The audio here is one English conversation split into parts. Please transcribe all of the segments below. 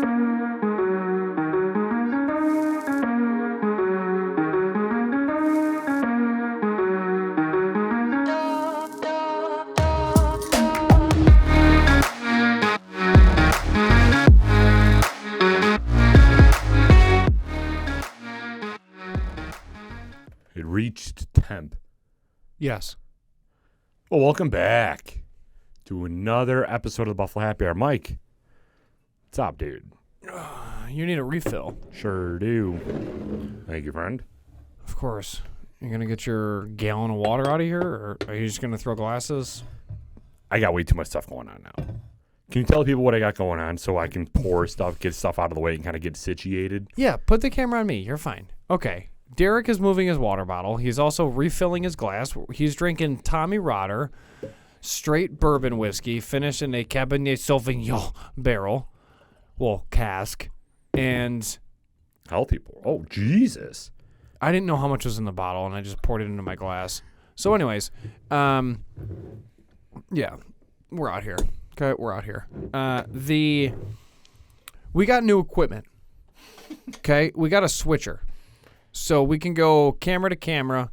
It reached temp. Yes. Well, welcome back to another episode of the Buffalo Happy Hour. Mike, what's up, dude? You need a refill. Sure do. Thank you, friend. Of course. You're going to get your gallon of water out of here, or are you just going to throw glasses? I got way too much stuff going on now. Can you tell people what I got going on so I can pour stuff, get stuff out of the way, and kind of get situated? Yeah, put the camera on me. You're fine. Okay. Derek is moving his water bottle. He's also refilling his glass. He's drinking Tommy Rotter, straight bourbon whiskey, finished in a Cabernet Sauvignon barrel, well, cask. And Healthy pour. Oh, Jesus. I didn't know how much was in the bottle, and I just poured it into my glass. So anyways, yeah, we're out here. Okay, we're out here. We got new equipment. Okay, we got a switcher. So we can go camera to camera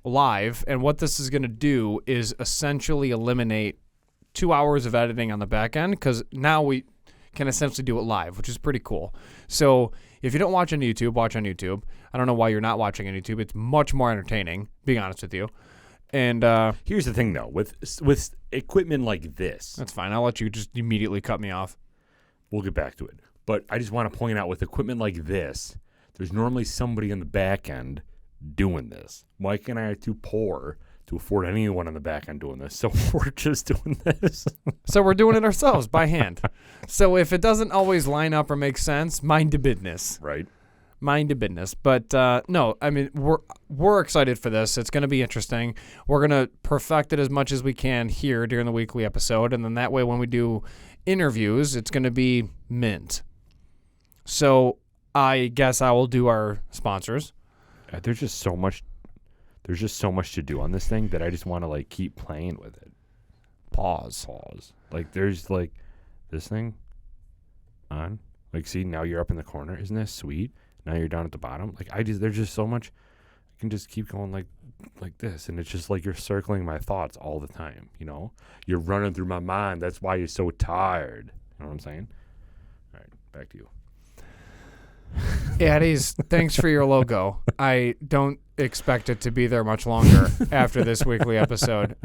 live, and what this is going to do is essentially eliminate 2 hours of editing on the back end, because now we can essentially do it live, which is pretty cool. So if you don't watch on YouTube, watch on YouTube. I don't know why you're not watching on YouTube. It's much more entertaining, being honest with you. And here's the thing, though. With equipment like this, that's fine. I'll let you just immediately cut me off. we'll get back to it. But I just want to point out, with equipment like this, there's normally somebody on the back end doing this. Mike and I are too poor to afford anyone on the back end doing this, so we're just doing this. So we're doing it ourselves by hand. So if it doesn't always line up or make sense, mind the business. Right. Mind the business. But no, I mean, we're excited for this. It's going to be interesting. We're going to perfect it as much as we can here during the weekly episode, and then that way when we do interviews, it's going to be mint. So I guess I will do our sponsors. There's just so much to do on this thing that I just want to like keep playing with it. Pause. Like there's like this thing on. Like, see, now you're up in the corner. Isn't that sweet? Now you're down at the bottom. Like there's just so much. I can just keep going like this, and it's just like you're circling my thoughts all the time. You know, you're running through my mind. That's why you're so tired. You know what I'm saying? All right, back to you. Addie's, thanks for your logo. I don't expect it to be there much longer after this weekly episode.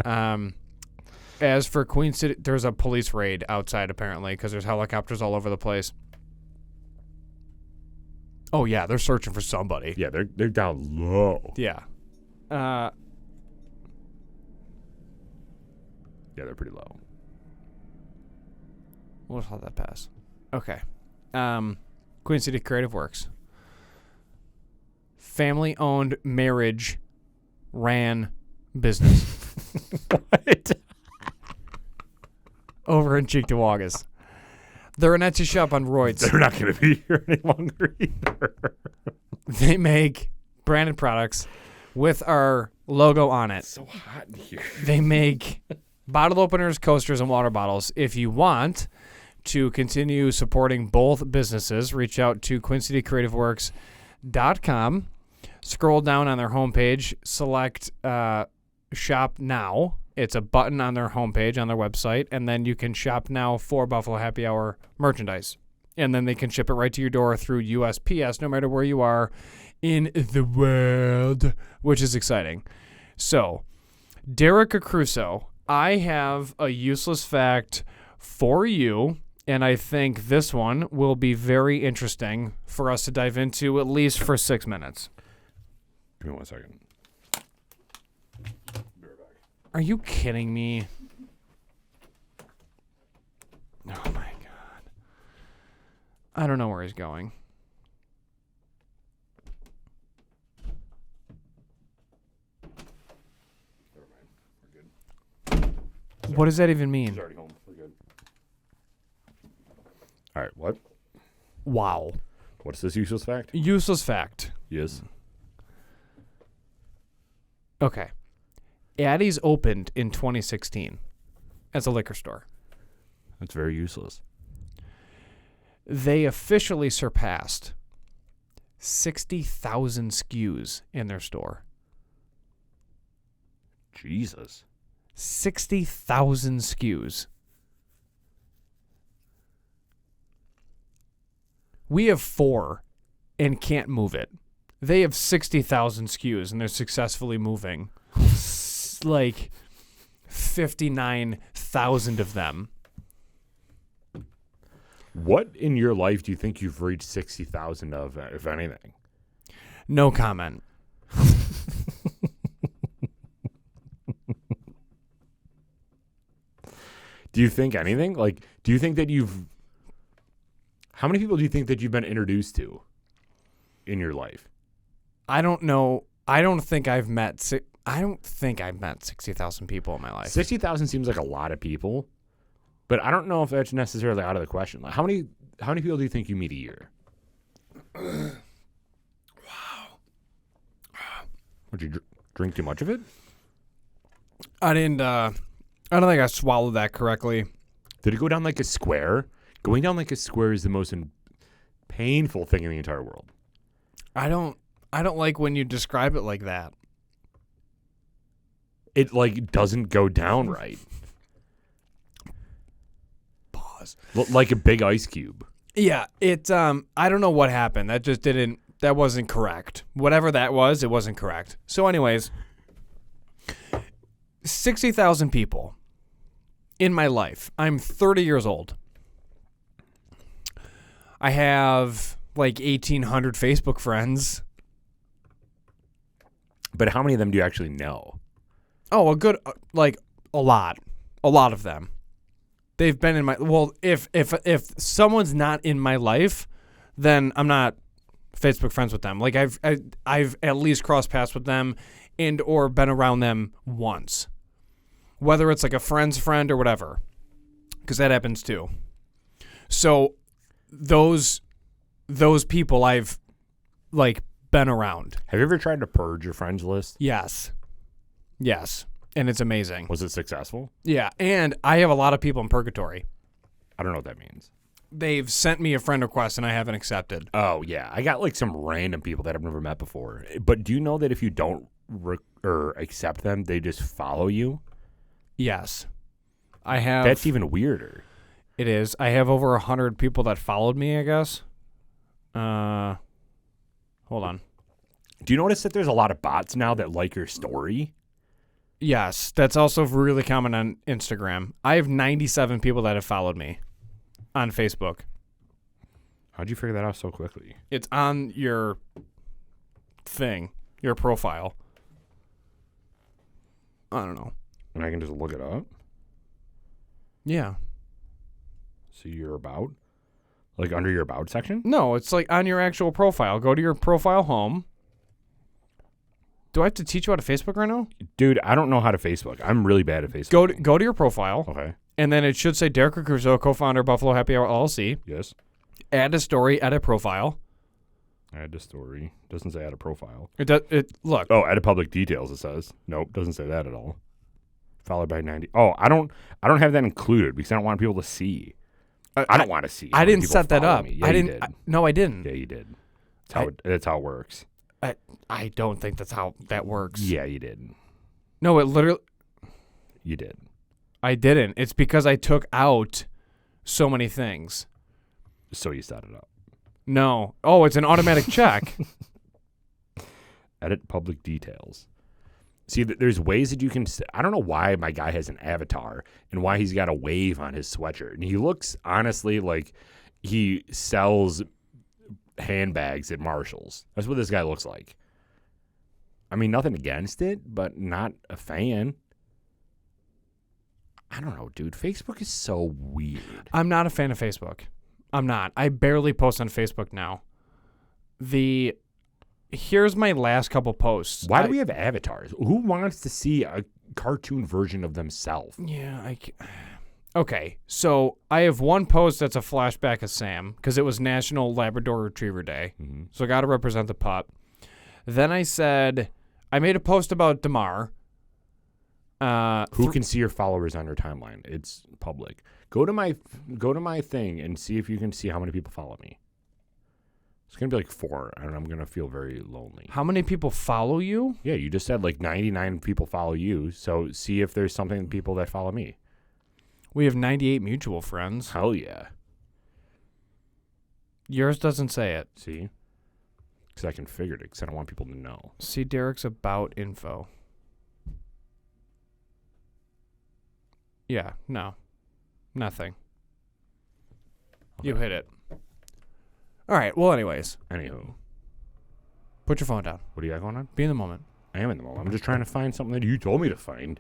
As for Queen City, there's a police raid outside apparently because there's helicopters all over the place. Oh yeah, they're searching for somebody. Yeah, they're down low. Yeah. Yeah, they're pretty low. We'll just let that pass. Okay. Queen City Creative Works. Family-owned, marriage-ran business. What? Over in Cheektowaga. They're an Etsy shop on roids. They're not going to be here any longer either. They make branded products with our logo on it. It's so hot in here. They make bottle openers, coasters, and water bottles. If you want to continue supporting both businesses, reach out to QueenCityCreativeWorks.com. Scroll down on their homepage, select Shop Now. It's a button on their homepage, on their website, and then you can shop now for Buffalo Happy Hour merchandise. And then they can ship it right to your door through USPS, no matter where you are in the world, which is exciting. So, Derek Crusoe, I have a useless fact for you, and I think this one will be very interesting for us to dive into, at least for 6 minutes. Give me 1 second. Are you kidding me? Oh, my God. I don't know where he's going. Never mind. We're good. What does that even mean? He's already home. We're good. All right, what? Wow. What's this useless fact? Useless fact. Yes. Okay. Addie's opened in 2016 as a liquor store. That's very useless. they officially surpassed 60,000 SKUs in their store. Jesus. 60,000 SKUs. We have 4 and can't move it. They have 60,000 SKUs and they're successfully moving like 59,000 of them. What in your life do you think you've reached 60,000 of, if anything? No comment. Do you think anything? Like, do you think that how many people do you think that you've been introduced to in your life? I don't know. I don't think I've met 60,000 people in my life. 60,000 seems like a lot of people, but I don't know if that's necessarily out of the question. Like, how many people do you think you meet a year? Wow. Would you drink too much of it? I didn't. I don't think I swallowed that correctly. Did it go down like a square? Going down like a square is the most painful thing in the entire world. I don't like when you describe it like that. It like doesn't go down right. Pause. Like a big ice cube. Yeah, it I don't know what happened. That wasn't correct. Whatever that was, it wasn't correct. So anyways, 60,000 people in my life. I'm 30 years old. I have like 1,800 Facebook friends. But how many of them do you actually know? Oh, a lot of them. They've been in my, well, if someone's not in my life, then I'm not Facebook friends with them. Like I've at least crossed paths with them and or been around them once. Whether it's like a friend's friend or whatever. Because that happens too. So those people I've like been around. Have you ever tried to purge your friends list? Yes. And it's amazing. Was it successful? Yeah. And I have a lot of people in purgatory. I don't know what that means. They've sent me a friend request and I haven't accepted. Oh, yeah. I got like some random people that I've never met before. But do you know that if you don't or accept them, they just follow you? Yes. I have. That's even weirder. It is. I have over 100 people that followed me, I guess. Hold on. Do you notice that there's a lot of bots now that like your story? Yes. That's also really common on Instagram. I have 97 people that have followed me on Facebook. How'd you figure that out so quickly? It's on your thing, your profile. I don't know. And I can just look it up? Yeah. See your about? Like under your about section? No, it's like on your actual profile. Go to your profile home. Do I have to teach you how to Facebook right now? Dude, I don't know how to Facebook. I'm really bad at Facebook. Go to your profile. Okay. And then it should say Derek Recurso, co-founder Buffalo Happy Hour LLC. Yes. Add a story, edit profile. Add a story. Doesn't say add a profile. Look. Oh, add a public details, it says. Nope, doesn't say that at all. Followed by 90. Oh, I don't have that included because I don't want people to see. I don't want to see. I didn't set that up. Yeah, I you didn't. did. No, I didn't. Yeah, you did. That's how it works. I don't think that's how that works. Yeah, you did. No, it literally. You did. I didn't. It's because I took out so many things. So you set it up. No. Oh, it's an automatic check. Edit public details. See, there's ways that you can. I don't know why my guy has an avatar and why he's got a wave on his sweatshirt. And he looks honestly like he sells handbags at Marshall's. That's what this guy looks like. I mean, nothing against it, but not a fan. I don't know, dude. Facebook is so weird. I'm not a fan of Facebook. I'm not. I barely post on Facebook now. Here's my last couple posts. Why do we have avatars? Who wants to see a cartoon version of themselves? Yeah, okay, so I have one post that's a flashback of Sam because it was National Labrador Retriever Day. Mm-hmm. So I got to represent the pup. Then I made a post about Damar. Who can see your followers on your timeline? It's public. Go to my thing and see if you can see how many people follow me. It's gonna be like 4, and I'm gonna feel very lonely. How many people follow you? Yeah, you just said like 99 people follow you. So see if there's something people that follow me. We have 98 mutual friends. Hell yeah. Yours doesn't say it. See, because I can figure it. Because I don't want people to know. See Derek's about info. Yeah, no, nothing. You hit it. All right. Well, anyways, Anywho, put your phone down. what do you got going on? Be in the moment. I am in the moment. I'm just trying to find something that you told me to find.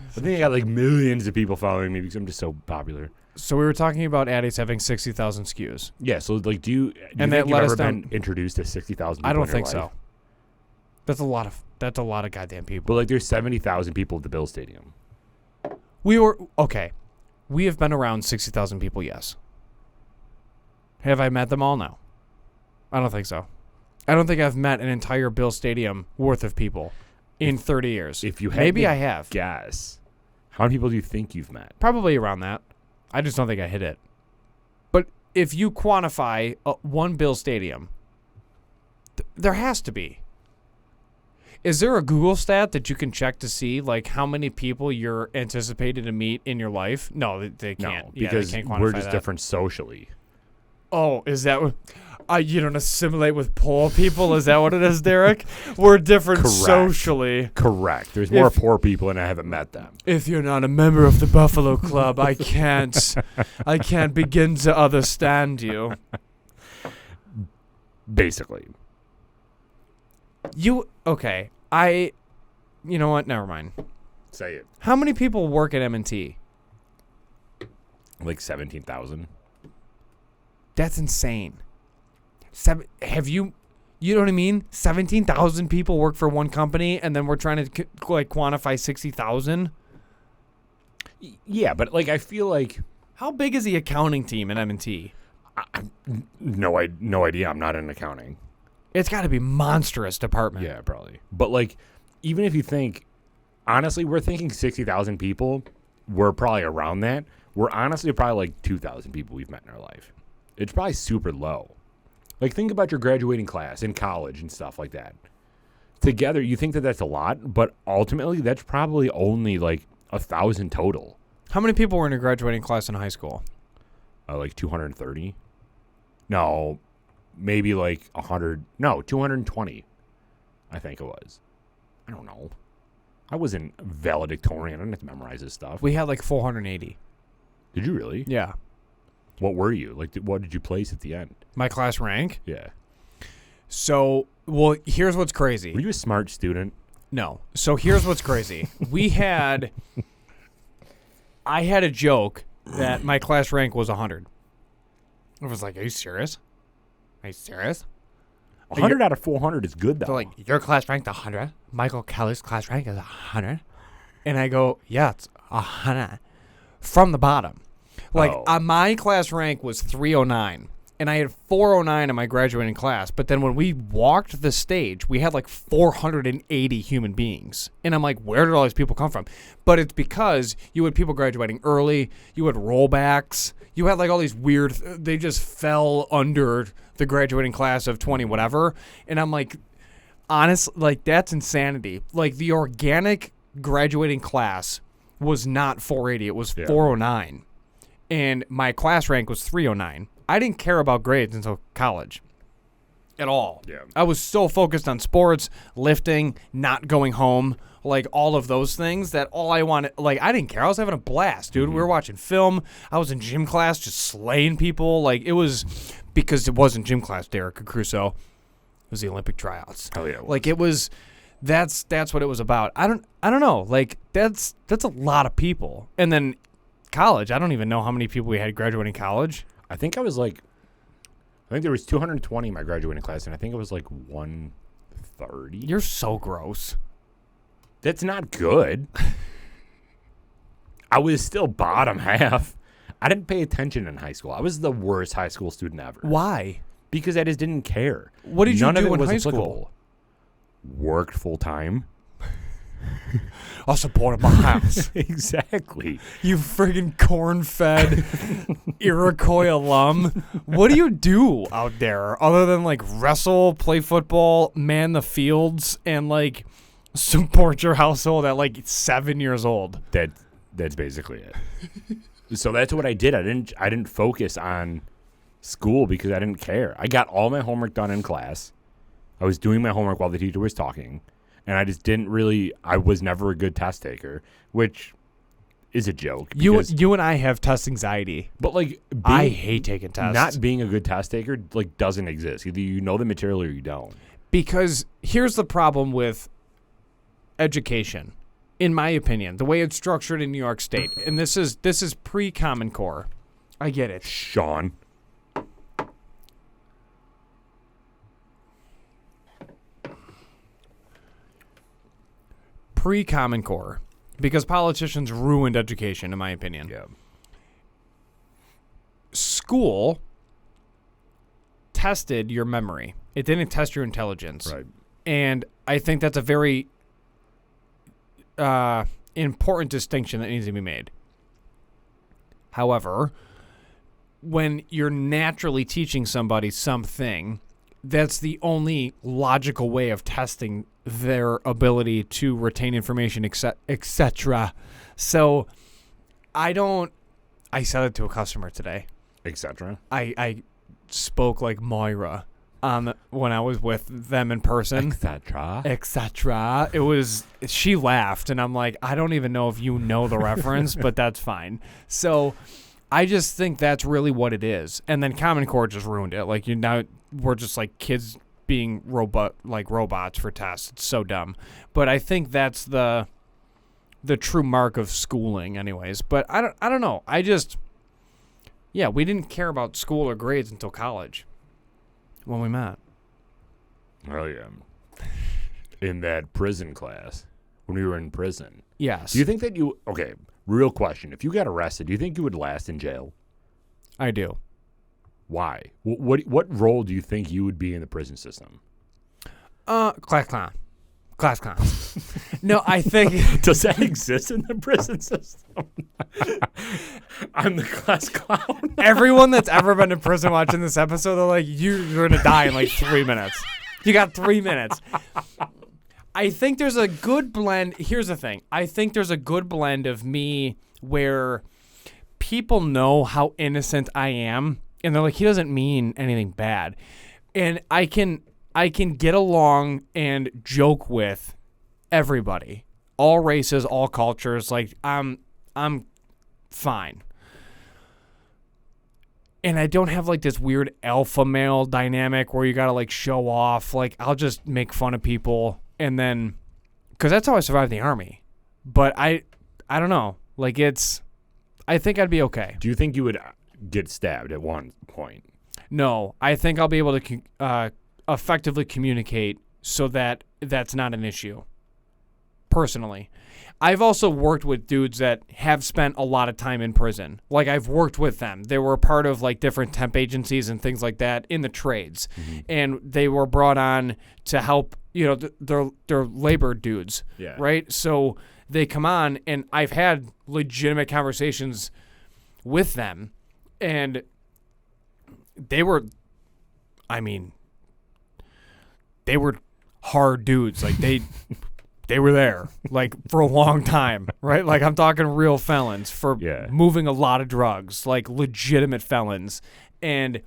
I think I got like millions of people following me because I'm just so popular. So we were talking about Addie's having 60,000 SKUs. Yeah. So like, do you And think that you've let us ever been down- introduced to 60,000? I don't think life? so. That's a lot of goddamn people. But like, there's 70,000 people at the Bill Stadium. We were okay. We have been around 60,000 people. Yes. Have I met them all? No. I don't think so. I don't think I've met an entire Bill Stadium worth of people in 30 years. If you had Maybe to I have. guess, how many people do you think you've met? Probably around that. I just don't think I hit it. But if you quantify one Bill Stadium, there has to be. Is there a Google stat that you can check to see like how many people you're anticipated to meet in your life? No, they can't. No, Yeah, because they can't quantify we're just that. different socially. Oh, is that what? You don't assimilate with poor people? Is that what it is, Derek? We're different Correct. socially. Correct. There's more poor people and I haven't met them. If you're not a member of the Buffalo Club, I can't begin to understand you. Basically. Okay? You know what? Never mind. Say it. How many people work at M&T? Like 17,000. That's insane. You know what I mean? 17,000 people work for one company, and then we're trying to quantify 60,000. Yeah, but like I feel like How big is the accounting team in M&T? no idea. I'm not in accounting. It's got to be monstrous department. Yeah, probably. But like, even if you think, honestly, we're thinking 60,000 people. We're probably around that. We're honestly probably like 2,000 people we've met in our life. It's probably super low. Like, think about your graduating class in college and stuff like that. Together, you think that that's a lot, but ultimately, that's probably only like 1,000 total. How many people were in your graduating class in high school? Like 230? No, maybe like 100. No, 220. I think it was. I don't know. I wasn't valedictorian. I didn't have to memorize this stuff. We had like 480. Did you really? Yeah. What were you? Like, what did you place at the end? My class rank? Yeah. So, well, here's what's crazy. Were you a smart student? No. So here's what's crazy. I had a joke that my class rank was 100. I was like, are you serious? Are you serious? 100 out of 400 is good, though. So like, your class ranked 100. Michael Kelly's class rank is 100. And I go, yeah, it's 100. From the bottom. Like, my class rank was 309. And I had 409 in my graduating class. But then when we walked the stage, we had like 480 human beings. And I'm like, where did all these people come from? But it's because you had people graduating early. You had rollbacks. You had like all these weird, they just fell under the graduating class of 20 whatever. And I'm like, honestly, like that's insanity. Like the organic graduating class was not 480. It was 409. And my class rank was 309. I didn't care about grades until college at all. Yeah. I was so focused on sports, lifting, not going home, like all of those things that all I wanted, like I didn't care. I was having a blast, dude. We were watching film. I was in gym class just slaying people. Like it was, because it wasn't gym class, Derek Crusoe. It was the Olympic tryouts. Oh, yeah. Like it was, that's what it was about. I don't know. Like that's a lot of people. And then college, I don't even know how many people we had graduating college. I think there was 220 in my graduating class, and I think it was like 130. You're so gross. That's not good. I was still bottom half. I didn't pay attention in high school. I was the worst high school student ever. Why? Because I just didn't care. What did you None of do it in was high applicable. school? Worked full time. I'll support my house. Exactly. You friggin' corn-fed Iroquois alum. What do you do out there other than like wrestle, play football, man the fields, and like support your household at like 7 years old? That's basically it. So that's what I did. I didn't focus on school because I didn't care. I got all my homework done in class. I was doing my homework while the teacher was talking. And I just didn't really, I was never a good test taker, which is a joke. You and I have test anxiety. But like, I hate taking tests. Not being a good test taker, like, doesn't exist. Either you know the material or you don't. Because here's the problem with education, in my opinion, the way it's structured in New York State. And this is pre-Common Core. I get it. Sean. Pre-Common Core, because politicians ruined education, in my opinion. Yeah. School tested your memory. It didn't test your intelligence. Right. And I think that's a very important distinction that needs to be made. However, when you're naturally teaching somebody something, that's the only logical way of testing their ability to retain information, etc. So I said it to a customer today. Etc. I spoke like Moira when I was with them in person. Etc. She laughed, and I'm like, I don't even know if you know the reference, but that's fine. So I just think that's really what it is. And then Common Core just ruined it. Like, we're just like kids being robots for tests. It's so dumb. But I think that's the true mark of schooling anyways. But I don't know. We didn't care about school or grades until college when we met. Oh yeah. In that prison class when we were in prison. Yes. Do you think that okay, real question. If you got arrested, do you think you would last in jail? I do. Why? What role do you think you would be in the prison system? Class clown. No, I think... Does that exist in the prison system? I'm the class clown. Everyone that's ever been to prison watching this episode, they're like, you're going to die in like 3 minutes. You got 3 minutes. I think there's a good blend. Here's the thing. I think there's a good blend of me where people know how innocent I am. And they're like, he doesn't mean anything bad. And I can get along and joke with everybody. All races, all cultures. Like, I'm fine. And I don't have like this weird alpha male dynamic where you got to like show off. Like, I'll just make fun of people. And then, because that's how I survived the Army. But I don't know. Like, I think I'd be okay. Do you think you would get stabbed at one point? No, I think I'll be able to effectively communicate so that that's not an issue. Personally, I've also worked with dudes that have spent a lot of time in prison. Like, I've worked with them. They were a part of like different temp agencies and things like that in the trades, and they were brought on to help. You know, they're labor dudes, right? So they come on, and I've had legitimate conversations with them. And they were hard dudes. Like, they were there, like, for a long time, right? Like, I'm talking real felons for moving a lot of drugs, like, legitimate felons. And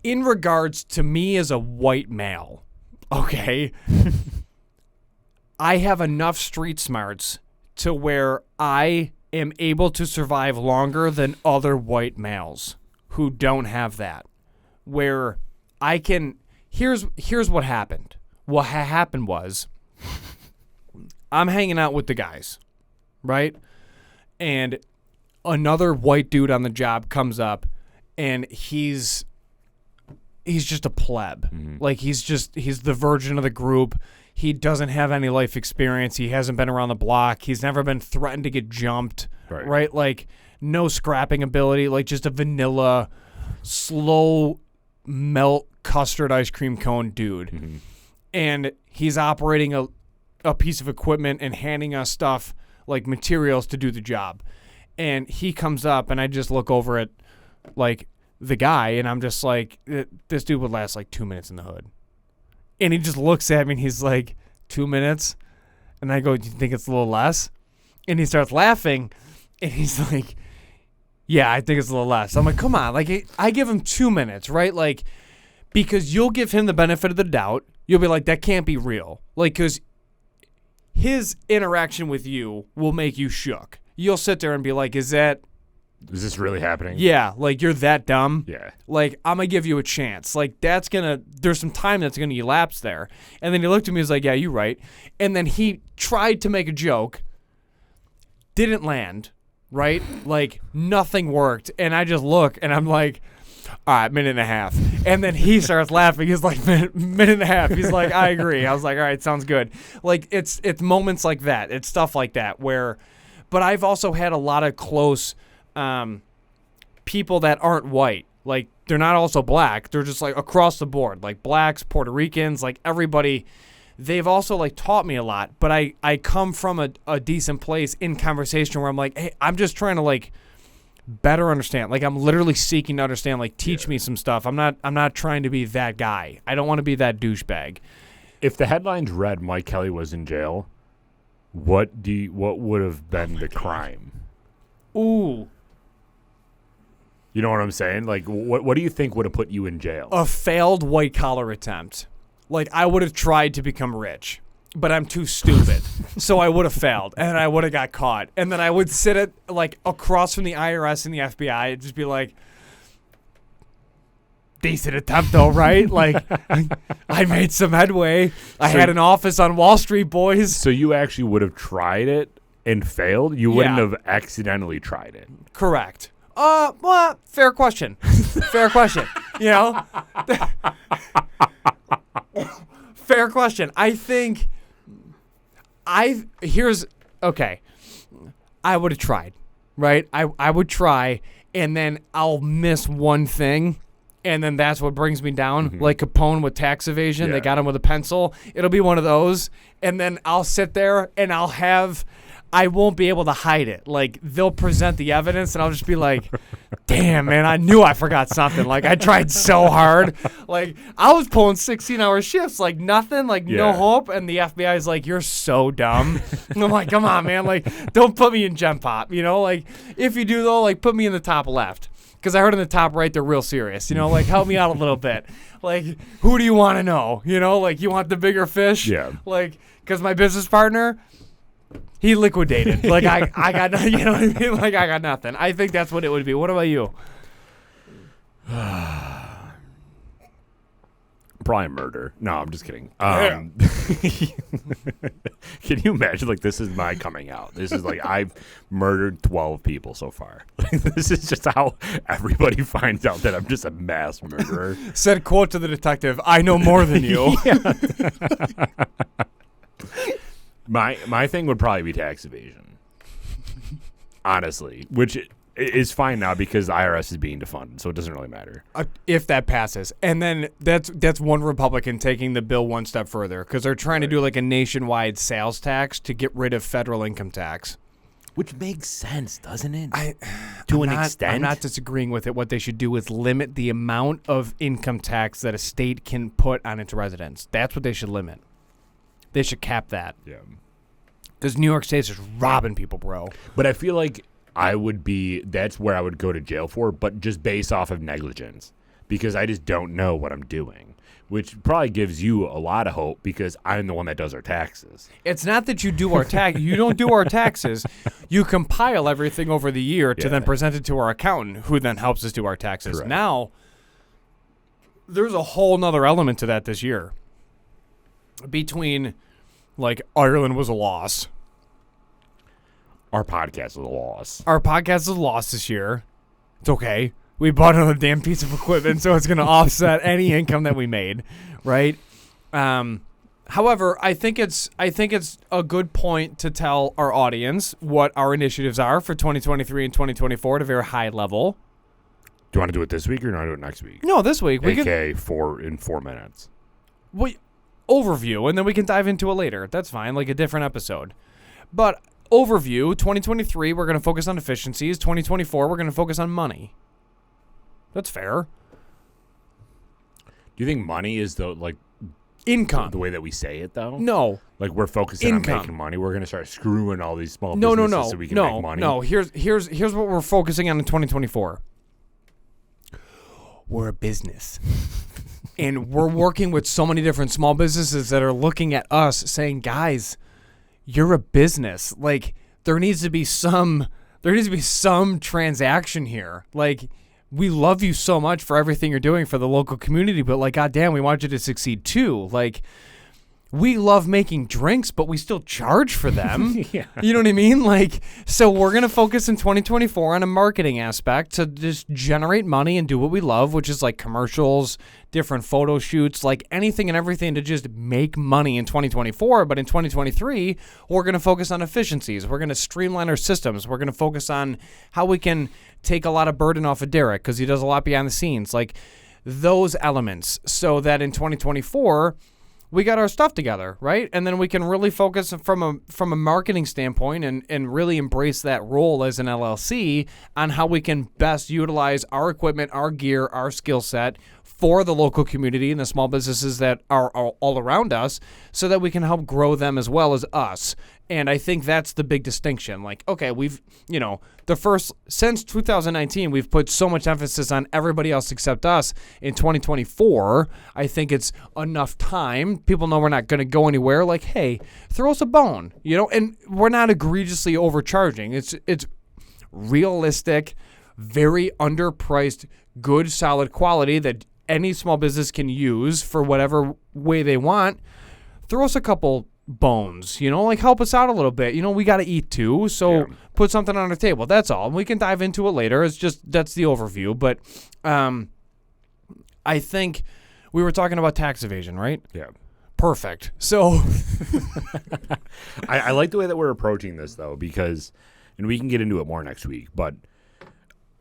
in regards to me as a white male, okay, I have enough street smarts to where I am able to survive longer than other white males who don't have that. Where I can... Here's what happened. What happened was I'm hanging out with the guys, right? And another white dude on the job comes up, and he's just a pleb. Mm-hmm. Like, he's the virgin of the group. He doesn't have any life experience. He hasn't been around the block. He's never been threatened to get jumped, right? Like, no scrapping ability, like just a vanilla, slow melt custard ice cream cone dude. Mm-hmm. And he's operating a piece of equipment and handing us stuff like materials to do the job. And he comes up and I just look over at like the guy and I'm just like, this dude would last like 2 minutes in the hood. And he just looks at me and he's like, 2 minutes? And I go, do you think it's a little less? And he starts laughing and he's like, yeah, I think it's a little less. I'm like, come on. Like, I give him 2 minutes, right? Like, because you'll give him the benefit of the doubt. You'll be like, that can't be real. Like, because his interaction with you will make you shook. You'll sit there and be like, is this really happening? Yeah, like, you're that dumb? Yeah. Like, I'm going to give you a chance. Like, there's some time that's going to elapse there. And then he looked at me and was like, yeah, you're right. And then he tried to make a joke, didn't land, right? Like, nothing worked. And I just look and I'm like, all right, minute and a half. And then he starts laughing. He's like, minute and a half. He's like, I agree. I was like, all right, sounds good. Like, it's moments like that. It's stuff like that where, but I've also had a lot of close people that aren't white. Like, they're not also black. They're just like across the board, like blacks, Puerto Ricans, like everybody. They've also like taught me a lot, but I come from a decent place in conversation where I'm like, hey, I'm just trying to like better understand. Like, I'm literally seeking to understand, like, teach me some stuff. I'm not trying to be that guy. I don't want to be that douchebag. If the headlines read Mike Kelly was in jail, what would have been the crime? Ooh. You know what I'm saying? Like, what do you think would have put you in jail? A failed white collar attempt. Like, I would have tried to become rich, but I'm too stupid. So I would have failed, and I would have got caught. And then I would sit at, like, across from the IRS and the FBI and just be like, decent attempt, though, right? Like, I made some headway. I had an office on Wall Street, boys. So you actually would have tried it and failed? You wouldn't have accidentally tried it? Correct. Well, fair question. Fair question. You know? Fair question. I think I would have tried, right? I would try, and then I'll miss one thing, and then that's what brings me down. Mm-hmm. Like Capone with tax evasion. They got him with a pencil. It'll be one of those, and then I'll sit there, and I won't be able to hide it. Like, they'll present the evidence, and I'll just be like, damn, man, I knew I forgot something. Like, I tried so hard. Like, I was pulling 16-hour shifts, like, nothing, like, no hope. And the FBI is like, you're so dumb. And I'm like, come on, man. Like, don't put me in Gen Pop, you know? Like, if you do, though, like, put me in the top left. Because I heard in the top right, they're real serious. You know, like, help me out a little bit. Like, who do you want to know? You know, like, you want the bigger fish? Yeah. Like, because my business partner, he liquidated. Like, I got nothing. You know what I mean? Like, I got nothing. I think that's what it would be. What about you? Probably murder. No, I'm just kidding. Can you imagine, like, this is my coming out? This is like, I've murdered 12 people so far. This is just how everybody finds out that I'm just a mass murderer. Said quote to the detective, I know more than you. My thing would probably be tax evasion. Honestly. Which is fine now because the IRS is being defunded, so it doesn't really matter. If that passes. And then that's one Republican taking the bill one step further because they're trying to do like a nationwide sales tax to get rid of federal income tax. Which makes sense, doesn't it? To an extent. I'm not disagreeing with it. What they should do is limit the amount of income tax that a state can put on its residents. That's what they should limit. They should cap that. Yeah. Because New York State's just robbing people, bro. But I feel like that's where I would go to jail for, but just based off of negligence. Because I just don't know what I'm doing. Which probably gives you a lot of hope because I'm the one that does our taxes. It's not that you do our tax. You don't do our taxes. You compile everything over the year to then present it to our accountant, who then helps us do our taxes. Correct. Now, there's a whole nother element to that this year. Between, like, Ireland was a loss. Our podcast is a loss. Our podcast is a loss this year. It's okay. We bought another damn piece of equipment, so it's going to offset any income that we made, right? However, I think it's a good point to tell our audience what our initiatives are for 2023 and 2024 at a very high level. Do you want to do it this week or not do it next week? No, this week. In 4 minutes. overview, and then we can dive into it later. That's fine, like a different episode. But overview, 2023, we're going to focus on efficiencies. 2024, we're going to focus on money. That's fair. Do you think money is Income. the way that we say it though? No. Like we're focusing Income. on making money. We're gonna start screwing all these small No, businesses so we can make money. No, here's what we're focusing on in 2024. We're a business. And we're working with so many different small businesses that are looking at us saying, guys, you're a business. Like, there needs to be some transaction here. Like, we love you so much for everything you're doing for the local community, but like, goddamn, we want you to succeed too. Like, we love making drinks, but we still charge for them. Yeah. You know what I mean? Like, so we're going to focus in 2024 on a marketing aspect to just generate money and do what we love, which is like commercials, different photo shoots, like anything and everything to just make money in 2024. But in 2023, we're going to focus on efficiencies. We're going to streamline our systems. We're going to focus on how we can take a lot of burden off of Derek because he does a lot behind the scenes, like those elements, so that in 2024, we got our stuff together, right? And then we can really focus from a marketing standpoint and really embrace that role as an LLC on how we can best utilize our equipment, our gear, our skill set for the local community and the small businesses that are all around us so that we can help grow them as well as us. And I think that's the big distinction. Like, okay, we've, since 2019, we've put so much emphasis on everybody else except us. In 2024, I think it's enough time. People know we're not going to go anywhere. Like, hey, throw us a bone, and we're not egregiously overcharging. It's realistic, very underpriced, good, solid quality that any small business can use for whatever way they want. Throw us a couple bones, like help us out a little bit. We got to eat too, so put something on the table. That's all. We can dive into it later. That's the overview. But I think we were talking about tax evasion, right? Yeah. Perfect. So I like the way that we're approaching this though, because, and we can get into it more next week, but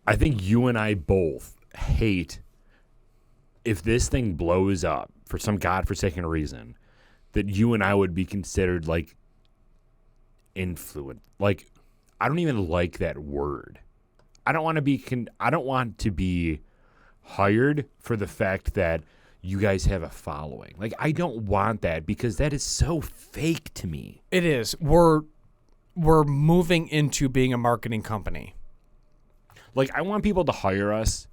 I think you and I both hate if this thing blows up for some godforsaken reason, that you and I would be considered like influent. Like, I don't even like that word. I don't want to be hired for the fact that you guys have a following. Like, I don't want that because that is so fake to me. it is. We're moving into being a marketing company. Like, I want people to hire us.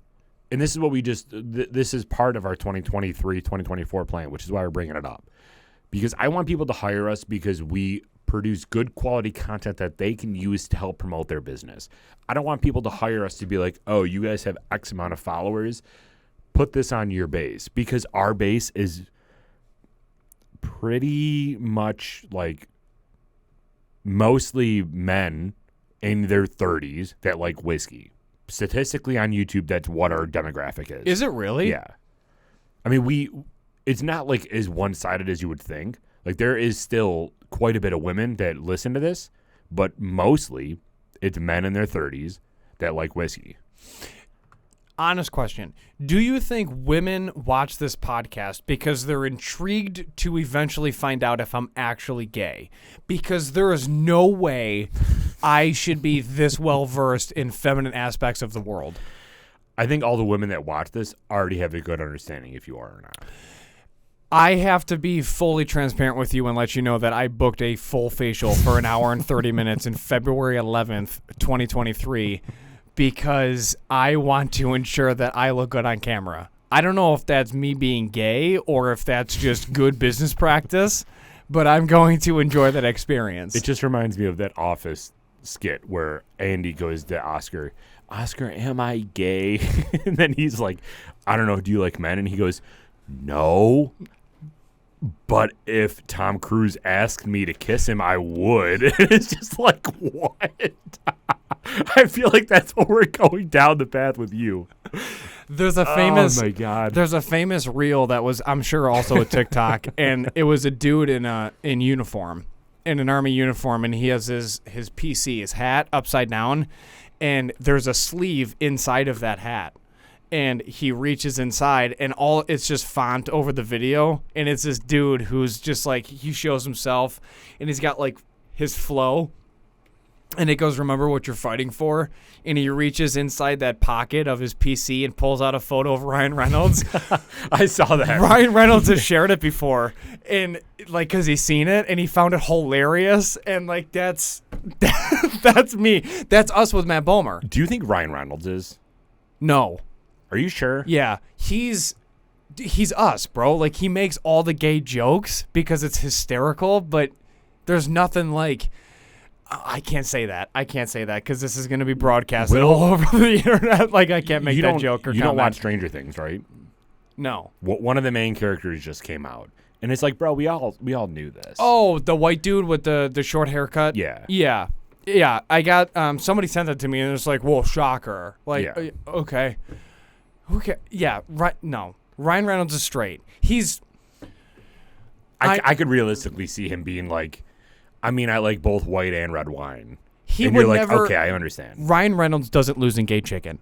And this is what this is part of our 2023, 2024 plan, which is why we're bringing it up. Because I want people to hire us because we produce good quality content that they can use to help promote their business. I don't want people to hire us to be like, oh, you guys have X amount of followers. Put this on your base. Because our base is pretty much like mostly men in their 30s that like whiskey. Statistically on YouTube, that's what our demographic is. Is it really? Yeah. I mean, it's not like as one-sided as you would think. Like, there is still quite a bit of women that listen to this, but mostly it's men in their 30s that like whiskey. Honest question. Do you think women watch this podcast because they're intrigued to eventually find out if I'm actually gay? Because there is no way I should be this well-versed in feminine aspects of the world. I think all the women that watch this already have a good understanding if you are or not. I have to be fully transparent with you and let you know that I booked a full facial for an hour and 30 minutes in February 11th, 2023, because I want to ensure that I look good on camera. I don't know if that's me being gay or if that's just good business practice, but I'm going to enjoy that experience. It just reminds me of that Office skit where Andy goes to Oscar, am I gay? And then he's like, I don't know, do you like men? And he goes, no, but if Tom Cruise asked me to kiss him, I would. It's just like, what? I feel like that's what we're going down the path with you. There's a famous, oh my God. There's a famous reel that was, I'm sure, also a TikTok, and it was a dude in uniform, in an army uniform, and he has his PC, his hat upside down, and there's a sleeve inside of that hat. and he reaches inside, and it's just font over the video, and it's this dude who's just like, he shows himself, and he's got like his flow, and it goes, remember what you're fighting for, and he reaches inside that pocket of his PC and pulls out a photo of Ryan Reynolds. I saw that. Ryan Reynolds has shared it before, and like, because he's seen it and he found it hilarious, and like, that's me. That's us with Matt Bomer. Do you think Ryan Reynolds is? No. Are you sure? Yeah, he's us, bro. Like, he makes all the gay jokes because it's hysterical, but there's nothing like. I can't say that. Because this is going to be broadcasted all over the internet. Like, I can't make that joke or You comment. don't watch Stranger Things, right? No. One of the main characters just came out, and it's like, bro, we all knew this. Oh, the white dude with the short haircut? Yeah. Yeah. I got somebody sent that to me, and it's like, whoa, shocker. Like, Yeah. Okay. Yeah, right. No. Ryan Reynolds is straight. He's. I could realistically see him being like, I mean, I like both white and red wine. He and would you're like, never. okay, I understand. Ryan Reynolds doesn't lose in gay chicken.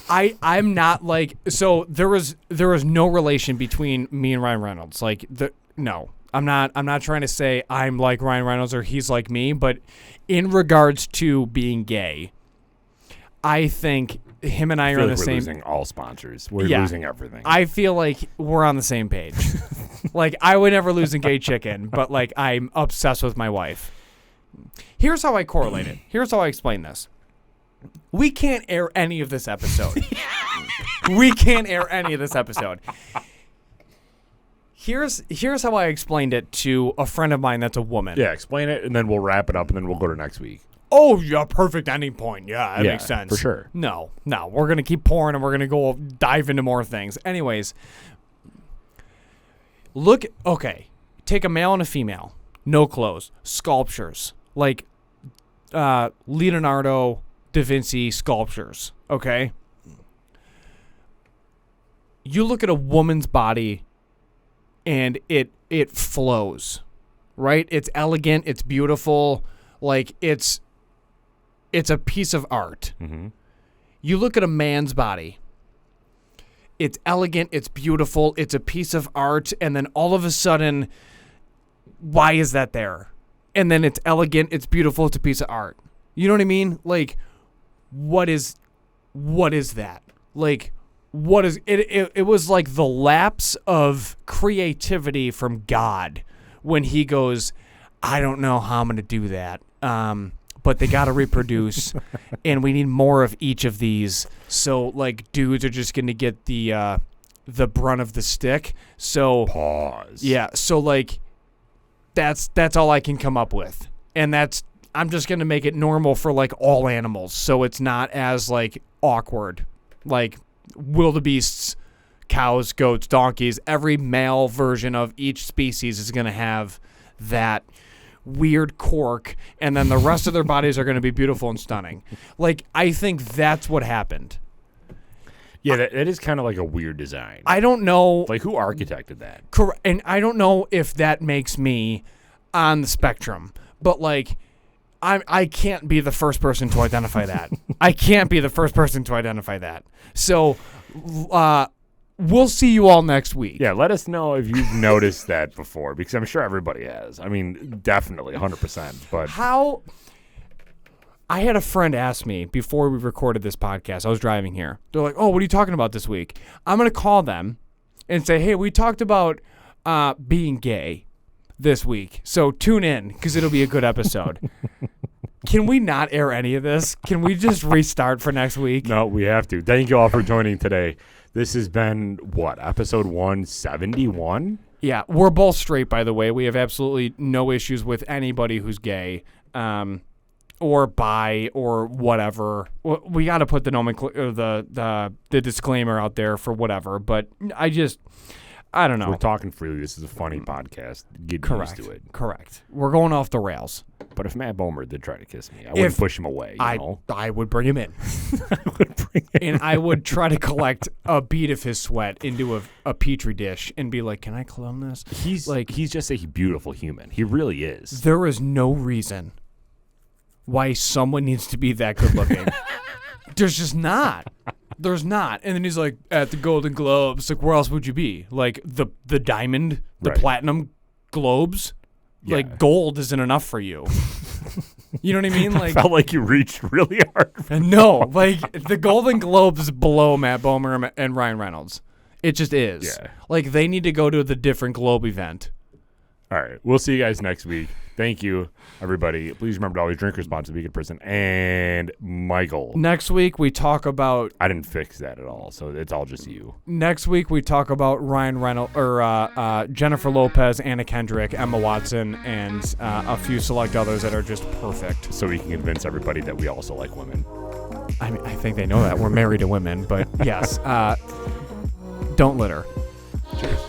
I'm not like, so there was no relation between me and Ryan Reynolds. Like, no. I'm not trying to say I'm like Ryan Reynolds or he's like me, but in regards to being gay, I think him and I are on the same. We're losing all sponsors. We're Yeah. losing everything. I feel like we're on the same page. Like, I would never lose in gay chicken, but like, I'm obsessed with my wife. Here's how I correlate it. Here's how I explain this. We can't air any of this episode. We can't air any of this episode. Here's how I explained it to a friend of mine that's a woman. Yeah, explain it, and then we'll wrap it up, and then we'll go to next week. Oh, yeah, perfect ending point. Yeah, that makes sense. For sure. No, we're going to keep pouring, and we're going to go dive into more things. Anyways, take a male and a female, no clothes, sculptures, like Leonardo da Vinci sculptures, okay? You look at a woman's body, and it flows, right? It's elegant, it's beautiful, like it's a piece of art. Mm-hmm. You look at a man's body, it's elegant, it's beautiful, it's a piece of art, and then all of a sudden, why is that there? And then it's elegant, it's beautiful, it's a piece of art. You know what I mean? Like, what is that? Like, what is it? It was like the lapse of creativity from God when he goes, I don't know how I'm going to do that. But they got to reproduce, and we need more of each of these. So, like, dudes are just going to get the brunt of the stick. So Pause. Yeah. So, like, that's all I can come up with, and I'm just going to make it normal for like all animals, so it's not as like awkward. Like wildebeests, cows, goats, donkeys. Every male version of each species is going to have that weird cork, and then the rest of their bodies are going to be beautiful and stunning. Like, I think that's what happened. Yeah, that is kind of like a weird design. I don't know. Like, who architected that? And I don't know if that makes me on the spectrum, but like, I can't be the first person to identify that. I can't be the first person to identify that. So, we'll see you all next week. Yeah, let us know if you've noticed that before, because I'm sure everybody has. I mean, definitely, 100%. But how? I had a friend ask me before we recorded this podcast. I was driving here. They're like, "Oh, what are you talking about this week?" I'm gonna call them and say, "Hey, we talked about being gay this week, so tune in because it'll be a good episode." Can we not air any of this? Can we just restart for next week? No, we have to. Thank you all for joining today. This has been, what, episode 171? Yeah, we're both straight, by the way. We have absolutely no issues with anybody who's gay or bi or whatever. We got to put the the disclaimer out there for whatever, but I don't know. We're talking freely. This is a funny podcast. Get used to it. Correct. We're going off the rails. But if Matt Bomer did try to kiss me, I wouldn't push him away. I would bring him in. I would bring him and I would try to collect a bead of his sweat into a petri dish and be like, "Can I clone this?" He's just a beautiful human. He really is. There is no reason why someone needs to be that good looking. There's just not. There's not. And then he's like, at the Golden Globes. Like, where else would you be? Like, the diamond, the Right. platinum globes? Yeah. Like, gold isn't enough for you. You know what I mean? I Like, felt like you reached really hard. no. Like, the Golden Globes below Matt Bomer and Ryan Reynolds. It just is. Yeah. Like, they need to go to the different Globe event. All right. We'll see you guys next week. Thank you, everybody. Please remember to always drink responsibly, be a good person. And Michael. Next week, we talk about I didn't fix that at all, so it's all just you. Ryan Reynolds or Jennifer Lopez, Anna Kendrick, Emma Watson, and a few select others that are just perfect. So we can convince everybody that we also like women. I mean, I think they know that we're married to women, but yes, don't litter. Cheers.